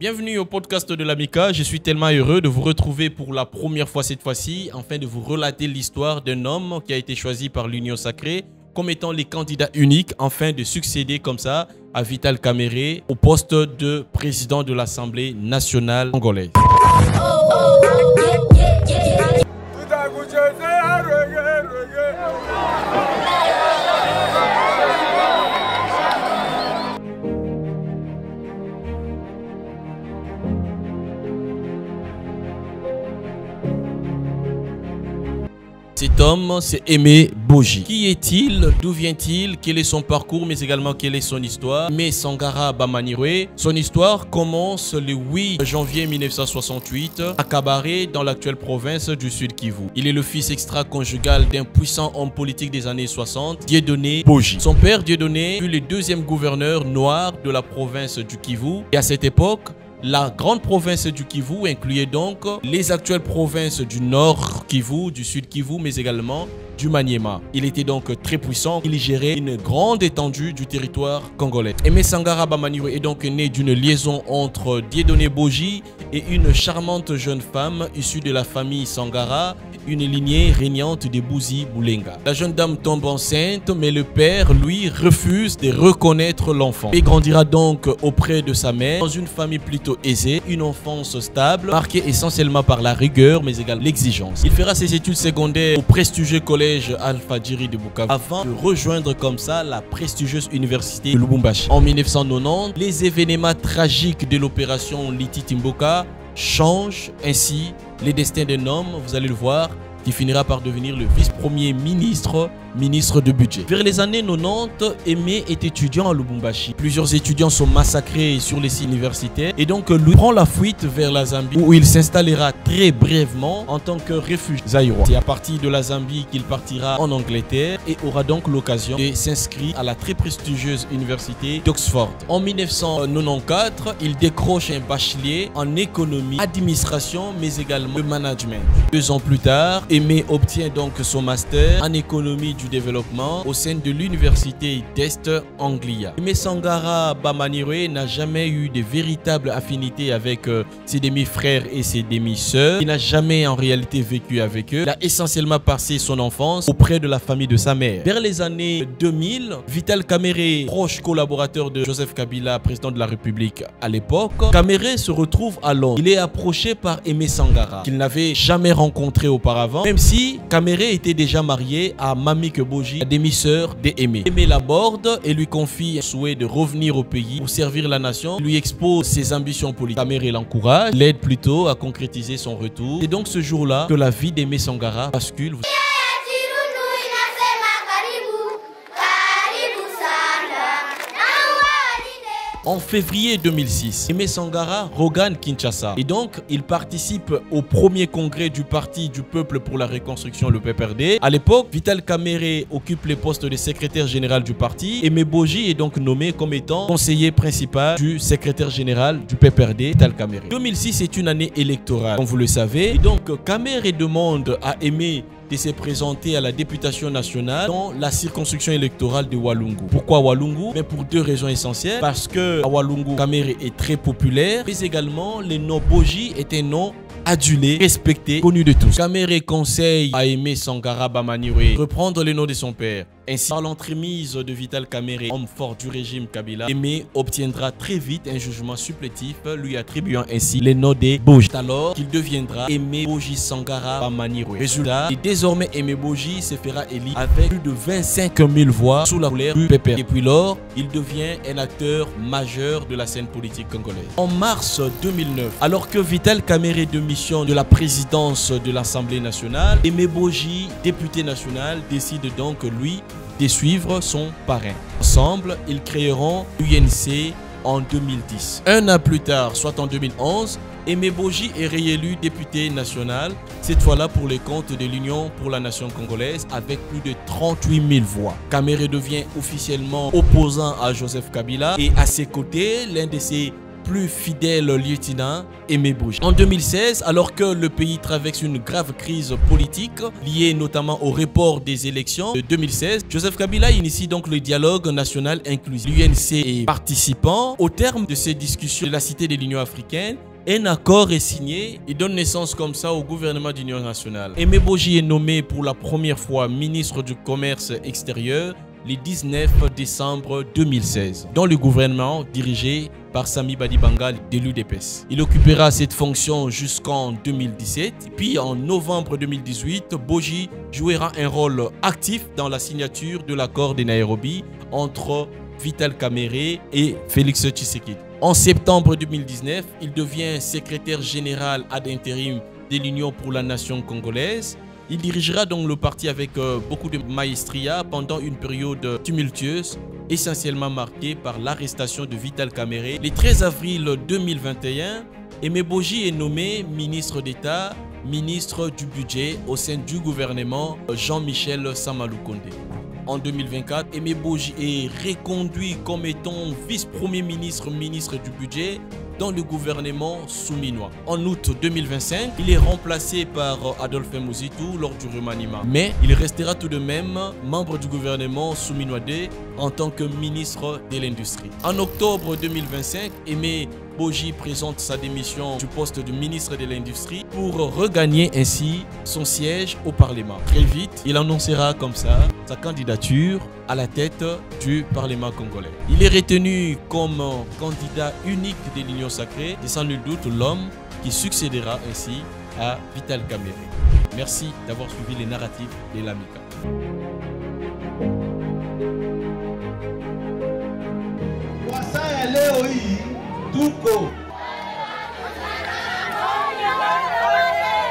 Bienvenue au podcast de l'Amica, je suis tellement heureux de vous retrouver pour la première fois cette fois-ci, afin de vous relater l'histoire d'un homme qui a été choisi par l'Union Sacrée comme étant les candidats uniques afin de succéder comme ça à Vital Kamerhe au poste de président de l'Assemblée nationale congolaise. Cet homme, c'est Aimé Boji. Qui est-il? D'où vient-il? Quel est son parcours, mais également quelle est son histoire? Aimé Sangara Bamanirwe. Son histoire commence le 8 janvier 1968 à Kabare, dans l'actuelle province du Sud Kivu. Il est le fils extra-conjugal d'un puissant homme politique des années 60, Dieudonné Boji. Son père, Dieudonné, fut le deuxième gouverneur noir de la province du Kivu. Et à cette époque, la grande province du Kivu incluait donc les actuelles provinces du Nord Kivu, du Sud Kivu, mais également du Maniema. Il était donc très puissant, il gérait une grande étendue du territoire congolais. Aimé Sangara Bamanirwe est donc né d'une liaison entre Dieudonné Boji et une charmante jeune femme issue de la famille Sangara, une lignée régnante des Bouzi Boulenga. La jeune dame tombe enceinte, mais le père, lui, refuse de reconnaître l'enfant. Il grandira donc auprès de sa mère, dans une famille plutôt aisée, une enfance stable, marquée essentiellement par la rigueur, mais également l'exigence. Il fera ses études secondaires au prestigieux collège Al-Fadjiri de Bukavu, avant de rejoindre comme ça la prestigieuse université de Lubumbashi. En 1990, les événements tragiques de l'opération Liti Timboka changent ainsi les destins d'un homme, vous allez le voir, qui finira par devenir le vice-premier ministre de budget. Vers les années 90, Aimé est étudiant à Lubumbashi. Plusieurs étudiants sont massacrés sur les sites universitaires et donc lui prend la fuite vers la Zambie où il s'installera très brièvement en tant que réfugié zaïrois. C'est à partir de la Zambie qu'il partira en Angleterre et aura donc l'occasion de s'inscrire à la très prestigieuse université d'Oxford. En 1994, il décroche un bachelier en économie, administration mais également le management. 2 ans plus tard, Aimé obtient donc son master en économie du développement au sein de l'université d'Est Anglia. Aimé Sangara Bamanirwe n'a jamais eu de véritable affinité avec ses demi-frères et ses demi-sœurs. Il n'a jamais en réalité vécu avec eux. Il a essentiellement passé son enfance auprès de la famille de sa mère. Vers les années 2000, Vital Kamerhe, proche collaborateur de Joseph Kabila, président de la République à l'époque, Kamerhe se retrouve à Londres. Il est approché par Aimé Sangara, qu'il n'avait jamais rencontré auparavant, même si Kamerhe était déjà marié à Mamik Boji, la demi-sœur d'Aimé. Aimé l'aborde et lui confie un souhait de revenir au pays pour servir la nation. Il lui expose ses ambitions politiques. Kamerhe l'encourage, l'aide plutôt à concrétiser son retour. C'est donc ce jour-là que la vie d'Aimé Sangara bascule. En février 2006, Aimé Sangara regagne Kinshasa et donc il participe au premier congrès du Parti du Peuple pour la Reconstruction, le PPRD. À l'époque, Vital Kamerhe occupe les postes de secrétaire général du parti. Aimé Boji est donc nommé comme étant conseiller principal du secrétaire général du PPRD, Vital Kamerhe. 2006 est une année électorale, comme vous le savez. Et donc Kamerhe demande à Aimé de se présenter à la députation nationale dans la circonscription électorale de Walungu. Pourquoi Walungu? Mais pour 2 raisons essentielles. Parce que à Walungu, Kamerhe est très populaire, mais également le nom Boji est un nom adulé, respecté, connu de tous. Kamerhe conseille à Aimé Sangara Bamanirwe de reprendre le nom de son père. Ainsi, par l'entremise de Vital Kamerhe, homme fort du régime Kabila, Aimé obtiendra très vite un jugement supplétif, lui attribuant ainsi le nom de Boji. Alors qu'il deviendra Aimé Boji Sangara Bamanirwe. Résultat, et désormais Aimé Boji se fera élire avec plus de 25 000 voix sous la couleur du PPRD. Depuis lors, il devient un acteur majeur de la scène politique congolaise. En mars 2009, alors que Vital Kamerhe démissionne de la présidence de l'Assemblée nationale, Aimé Boji, député national, décide donc lui de suivre son parrain. Ensemble, ils créeront l'UNC en 2010. Un an plus tard, soit en 2011, Aimé Boji est réélu député national, cette fois-là pour les comptes de l'Union pour la nation congolaise avec plus de 38 000 voix. Kamerhe devient officiellement opposant à Joseph Kabila et à ses côtés, l'un de ses plus fidèle lieutenant Aimé Boji. En 2016, alors que le pays traverse une grave crise politique liée notamment au report des élections de 2016, Joseph Kabila initie donc le dialogue national inclusif. L'UNC est participant. Au terme de ces discussions de la Cité de l'Union africaine, un accord est signé et donne naissance comme ça au gouvernement d'union nationale. Aimé Boji est nommé pour la première fois ministre du Commerce extérieur le 19 décembre 2016 dans le gouvernement dirigé par Sami Badibanga de l'UDPS. Il occupera cette fonction jusqu'en 2017. Puis en novembre 2018, Boji jouera un rôle actif dans la signature de l'accord de Nairobi entre Vital Kamerhe et Félix Tshisekedi. En septembre 2019, il devient secrétaire général ad intérim de l'Union pour la nation congolaise. Il dirigera donc le parti avec beaucoup de maestria pendant une période tumultueuse, essentiellement marquée par l'arrestation de Vital Kamerhe. Le 13 avril 2021, Aimé Boji est nommé ministre d'État, ministre du budget au sein du gouvernement Jean-Michel Samaloukonde. En 2024, Aimé Boji est reconduit comme étant vice-premier ministre, ministre du budget dans le gouvernement souminois. En août 2025, il est remplacé par Adolphe Mouzitou lors du remaniement. Mais il restera tout de même membre du gouvernement souminois en tant que ministre de l'Industrie. En octobre 2025, Aimé Boji présente sa démission du poste de ministre de l'Industrie pour regagner ainsi son siège au Parlement. Très vite, il annoncera comme ça sa candidature à la tête du Parlement congolais. Il est retenu comme candidat unique de l'Union sacrée et sans nul doute l'homme qui succédera ainsi à Vital Kamerhe. Merci d'avoir suivi les narratifs de l'AMICA. Tuko